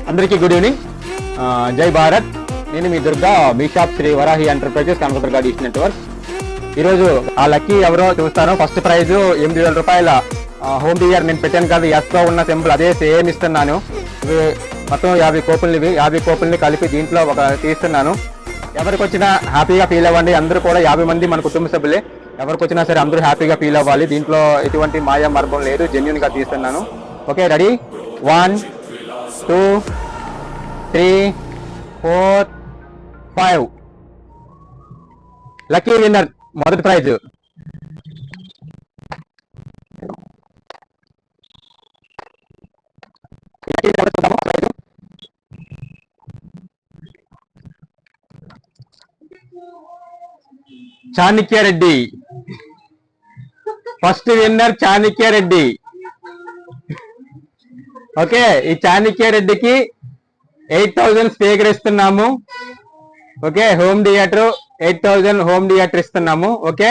అందరికీ good evening, Jai Bharat. నేను మీ దుర్గా, మీ shop Shri Varahi enterprises, Kanakadurga dish network. ఈరోజు ఆ లక్కీ ఎవరో చూస్తాను. ఫస్ట్ ప్రైజ్ 8,000 రూపాయల హోమ్ థియేటర్ నేను పెట్టాను కదా, ఎస్లో ఉన్న సింపుల్ అదే సేమ్ ఇస్తున్నాను. ఇవి మొత్తం 50 కోపులు, 50 కోపుల్ని కలిపి దీంట్లో ఒక తీస్తున్నాను. ఎవరికి వచ్చినా హ్యాపీగా ఫీల్ అవ్వండి. అందరూ కూడా 50 మంది మన కుటుంబ సభ్యులే. ఎవరికి వచ్చినా సరే అందరూ హ్యాపీగా ఫీల్ అవ్వాలి. దీంట్లో ఎటువంటి మాయా మార్గం లేదు, జెన్యూన్ గా తీస్తున్నాను. Okay, ready? 1 2 3 4 5. లక్కీ విన్నర్ మొదటి prize. Chanakya Reddy first winner, Chanakya Reddy. Okay, ఈ చాణక్య రెడ్డికి 8,000 స్పీకర్ ఇస్తున్నాము. Okay, home theatre 8,000 home theatre ఇస్తున్నాము. ఓకే.